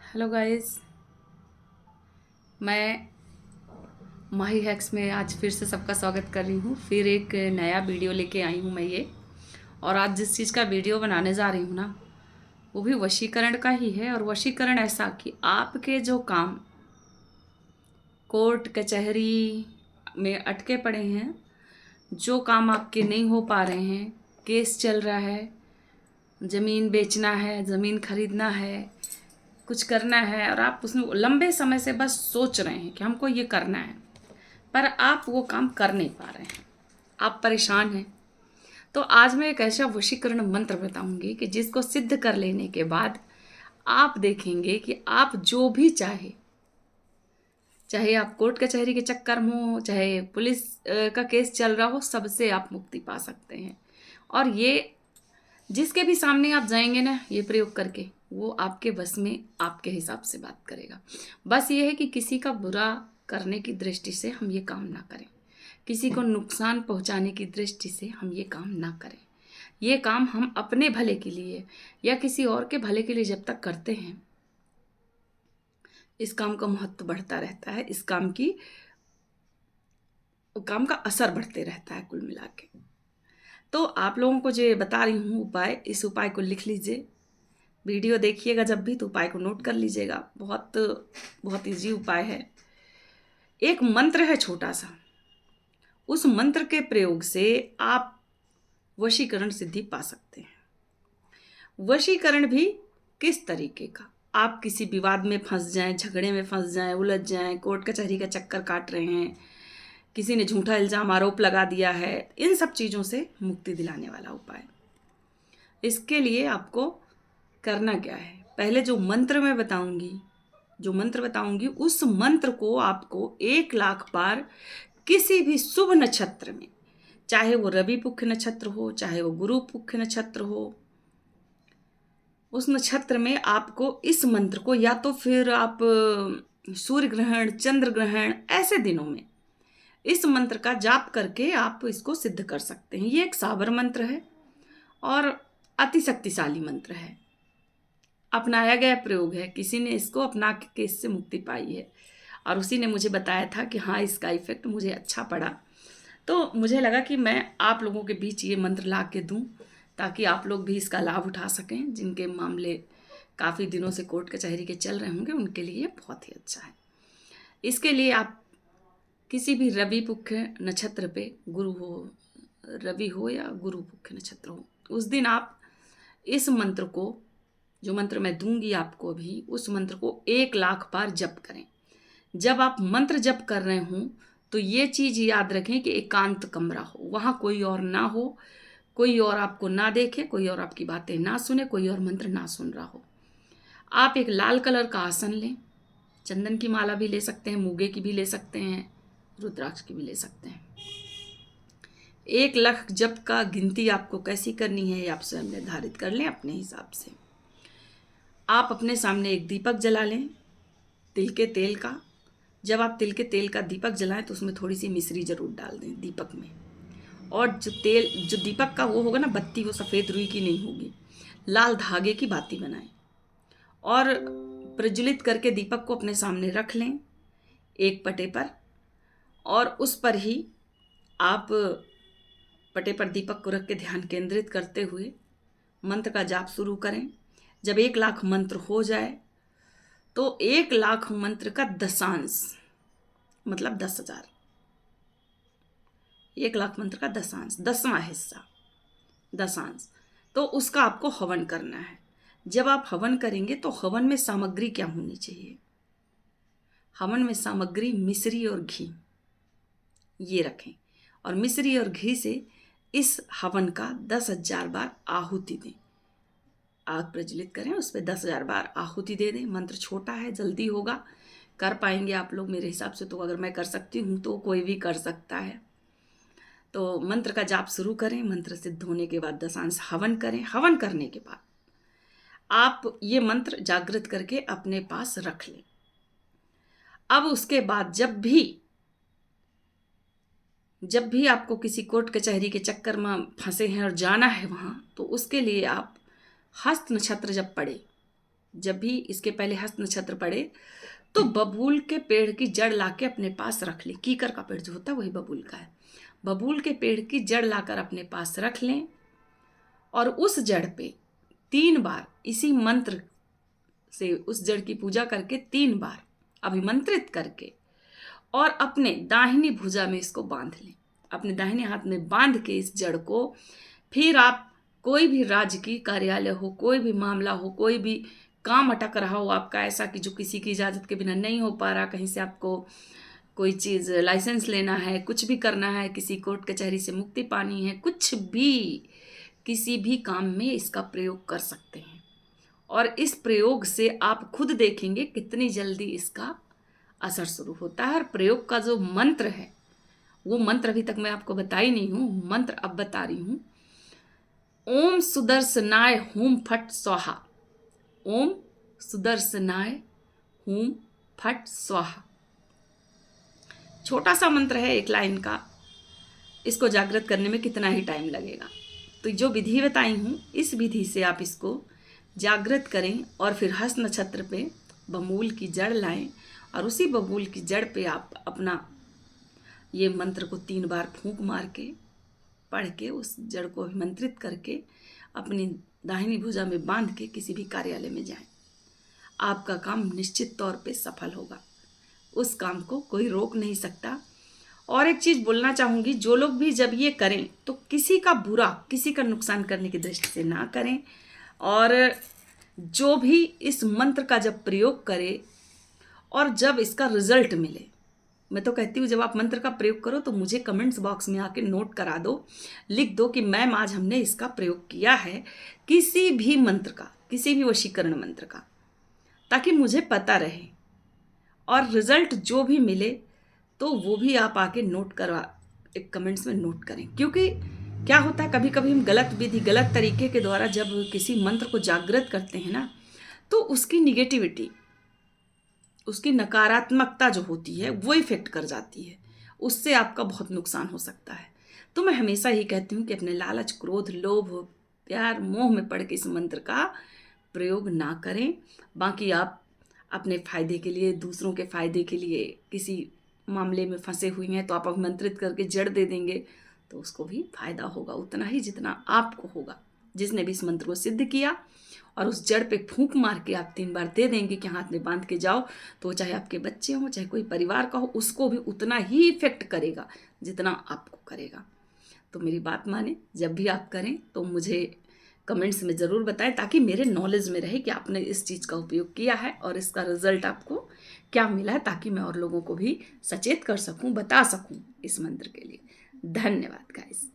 Hello guys. मैं माही hacks में आज फिर से सबका स्वागत कर रही हूँ। फिर एक नया वीडियो लेके आई हूँ मैं ये। और आज जिस चीज़ का वीडियो बनाने जा रही हूँ ना, वो भी वशीकरण का ही है। और वशीकरण ऐसा कि आपके जो काम कोर्ट कचहरी में अटके पड़े हैं, जो काम आपके नहीं हो पा रहे हैं, केस चल रहा है, ज़मीन बेचना है, ज़मीन खरीदना है, कुछ करना है, और आप उसमें लंबे समय से बस सोच रहे हैं कि हमको ये करना है, पर आप वो काम कर नहीं पा रहे हैं, आप परेशान हैं। तो आज मैं एक ऐसा वशीकरण मंत्र बताऊंगी कि जिसको सिद्ध कर लेने के बाद आप देखेंगे कि आप जो भी चाहे आप कोर्ट कचहरी के चक्कर में हो, चाहे पुलिस का केस चल रहा हो, सबसे आप मुक्ति पा सकते हैं। और ये जिसके भी सामने आप जाएंगे ना, ये प्रयोग करके, वो आपके बस में आपके हिसाब से बात करेगा। बस ये है कि किसी का बुरा करने की दृष्टि से हम ये काम ना करें, किसी को नुकसान पहुंचाने की दृष्टि से हम ये काम ना करें। ये काम हम अपने भले के लिए या किसी और के भले के लिए जब तक करते हैं, इस काम का महत्व बढ़ता रहता है, इस काम का असर बढ़ते रहता है कुल मिला के। तो आप लोगों को जो बता रही हूँ उपाय, इस उपाय को लिख लीजिए। वीडियो देखिएगा जब भी तो उपाय को नोट कर लीजिएगा। बहुत बहुत इजी उपाय है। एक मंत्र है छोटा सा, उस मंत्र के प्रयोग से आप वशीकरण सिद्धि पा सकते हैं। वशीकरण भी किस तरीके का, आप किसी विवाद में फंस जाएं, झगड़े में फंस जाएं, उलझ जाएं, कोर्ट कचहरी का चक्कर काट रहे हैं, किसी ने झूठा इल्जाम आरोप लगा दिया है, इन सब चीज़ों से मुक्ति दिलाने वाला उपाय। इसके लिए आपको करना क्या है, पहले जो मंत्र बताऊंगी उस मंत्र को आपको 1,00,000 बार किसी भी शुभ नक्षत्र में, चाहे वो रवि पुख्य नक्षत्र हो, चाहे वो गुरु पुख्य नक्षत्र हो, उस नक्षत्र में आपको इस मंत्र को, या तो फिर आप सूर्य ग्रहण, चंद्र ग्रहण, ऐसे दिनों में इस मंत्र का जाप करके आप इसको सिद्ध कर सकते हैं। ये एक साबर मंत्र है और अति शक्तिशाली मंत्र है, अपनाया गया प्रयोग है। किसी ने इसको अपना के इससे मुक्ति पाई है और उसी ने मुझे बताया था कि हाँ, इसका इफेक्ट मुझे अच्छा पड़ा। तो मुझे लगा कि मैं आप लोगों के बीच ये मंत्र ला के दूँ, ताकि आप लोग भी इसका लाभ उठा सकें। जिनके मामले काफ़ी दिनों से कोर्ट कचहरी के चल रहे होंगे, उनके लिए बहुत ही अच्छा है। इसके लिए आप किसी भी रवि पुख्य नक्षत्र पे, रवि हो या गुरु पुख्य नक्षत्र हो, उस दिन आप इस मंत्र को, जो मंत्र मैं दूंगी आपको अभी, उस मंत्र को 1,00,000 बार जप करें। जब आप मंत्र जप कर रहे हों तो ये चीज़ याद रखें कि एकांत कमरा हो, वहाँ कोई और ना हो, कोई और आपको ना देखे, कोई और आपकी बातें ना सुने, कोई और मंत्र ना सुन रहा हो। आप एक लाल कलर का आसन लें, चंदन की माला भी ले सकते हैं, मूंगे की भी ले सकते हैं, रुद्राक्ष की भी ले सकते हैं। 1,00,000 जप का गिनती आपको कैसी करनी है, ये आप स्वयं निर्धारित कर लें अपने हिसाब से। आप अपने सामने एक दीपक जला लें, तिल के तेल का। जब आप तिल के तेल का दीपक जलाएं तो उसमें थोड़ी सी मिश्री जरूर डाल दें दीपक में। और जो दीपक का वो होगा ना, बत्ती, वो सफ़ेद रुई की नहीं होगी, लाल धागे की बाती बनाएं और प्रज्वलित करके दीपक को अपने सामने रख लें एक पटे पर। और उस पर ही आप पटे पर दीपक को रख के ध्यान केंद्रित करते हुए मंत्र का जाप शुरू करें। जब 1,00,000 मंत्र हो जाए तो 1,00,000 मंत्र का दशांश, मतलब 10,000, 1,00,000 मंत्र का दशांश, 10वां हिस्सा, दशांश, तो उसका आपको हवन करना है। जब आप हवन करेंगे तो हवन में सामग्री क्या होनी चाहिए, हवन में सामग्री मिश्री और घी, ये रखें। और मिश्री और घी से इस हवन का 10,000 बार आहुति दें। आग प्रज्वलित करें, उस पर 10,000 बार आहुति दे दें। मंत्र छोटा है, जल्दी होगा, कर पाएंगे आप लोग मेरे हिसाब से। तो अगर मैं कर सकती हूँ तो कोई भी कर सकता है। तो मंत्र का जाप शुरू करें। मंत्र सिद्ध होने के बाद दशांश हवन करें। हवन करने के बाद आप ये मंत्र जागृत करके अपने पास रख लें। अब उसके बाद जब भी आपको किसी कोर्ट कचहरी के चक्कर में फंसे हैं और जाना है वहाँ, तो उसके लिए आप हस्त नक्षत्र जब पड़े, जब भी इसके पहले हस्त नक्षत्र पड़े तो बबूल के पेड़ की जड़ लाके अपने पास रख लें। कीकर का पेड़ जो होता है वही बबूल का है। बबूल के पेड़ की जड़ लाकर अपने पास रख लें और उस जड़ पे 3 बार इसी मंत्र से उस जड़ की पूजा करके 3 बार अभिमंत्रित करके और अपने दाहिनी भुजा में इसको बांध लें। अपने दाहिने हाथ में बांध के इस जड़ को फिर आप कोई भी राजकीय कार्यालय हो, कोई भी मामला हो, कोई भी काम अटक रहा हो आपका ऐसा कि जो किसी की इजाज़त के बिना नहीं हो पा रहा, कहीं से आपको कोई चीज़ लाइसेंस लेना है, कुछ भी करना है, किसी कोर्ट कचहरी से मुक्ति पानी है, कुछ भी किसी भी काम में इसका प्रयोग कर सकते हैं। और इस प्रयोग से आप खुद देखेंगे कितनी जल्दी इसका असर शुरू होता है। और प्रयोग का जो मंत्र है वो मंत्र अभी तक मैं आपको बताई नहीं हूँ, मंत्र अब बता रही हूँ। ओम सुदर्शनाय हूम फट स्वाहा। ओम सुदर्शनाय हूम फट स्वाहा। छोटा सा मंत्र है, 1 लाइन का। इसको जागृत करने में कितना ही टाइम लगेगा। तो जो विधि बताई हूँ इस विधि से आप इसको जागृत करें और फिर हस्त नक्षत्र पे बबूल की जड़ लाएं और उसी बबूल की जड़ पे आप अपना ये मंत्र को 3 बार फूंक मार के पढ़ के उस जड़ को अभिमंत्रित करके अपनी दाहिनी भुजा में बांध के किसी भी कार्यालय में जाएं। आपका काम निश्चित तौर पे सफल होगा। उस काम को कोई रोक नहीं सकता। और एक चीज़ बोलना चाहूँगी, जो लोग भी जब ये करें तो किसी का बुरा, किसी का नुकसान करने की दृष्टि से ना करें। और जो भी इस मंत्र का जब प्रयोग करे और जब इसका रिजल्ट मिले, मैं तो कहती हूँ जब आप मंत्र का प्रयोग करो तो मुझे कमेंट्स बॉक्स में आके नोट करा दो, लिख दो कि मैम आज हमने इसका प्रयोग किया है किसी भी मंत्र का, किसी भी वशीकरण मंत्र का, ताकि मुझे पता रहे। और रिजल्ट जो भी मिले तो वो भी आप आके नोट करवा, एक कमेंट्स में नोट करें। क्योंकि क्या होता है, कभी कभी हम गलत विधि, गलत तरीके के द्वारा जब किसी मंत्र को जागृत करते हैं ना, तो उसकी निगेटिविटी, उसकी नकारात्मकता जो होती है वो इफेक्ट कर जाती है। उससे आपका बहुत नुकसान हो सकता है। तो मैं हमेशा ही कहती हूँ कि अपने लालच, क्रोध, लोभ, प्यार, मोह में पड़ के इस मंत्र का प्रयोग ना करें। बाकी आप अपने फ़ायदे के लिए, दूसरों के फ़ायदे के लिए किसी मामले में फंसे हुए हैं तो आप अभिमंत्रित करके जड़ दे देंगे तो उसको भी फायदा होगा उतना ही जितना आपको होगा। जिसने भी इस मंत्र को सिद्ध किया और उस जड़ पे फूंक मार के आप 3 बार दे देंगे कि हाथ में बांध के जाओ, तो चाहे आपके बच्चे हों, चाहे कोई परिवार का हो, उसको भी उतना ही इफेक्ट करेगा जितना आपको करेगा। तो मेरी बात माने, जब भी आप करें तो मुझे कमेंट्स में ज़रूर बताएं ताकि मेरे नॉलेज में रहे कि आपने इस चीज़ का उपयोग किया है और इसका रिजल्ट आपको क्या मिला है, ताकि मैं और लोगों को भी सचेत कर सकूं, बता सकूं इस मंत्र के लिए। धन्यवाद गाइस।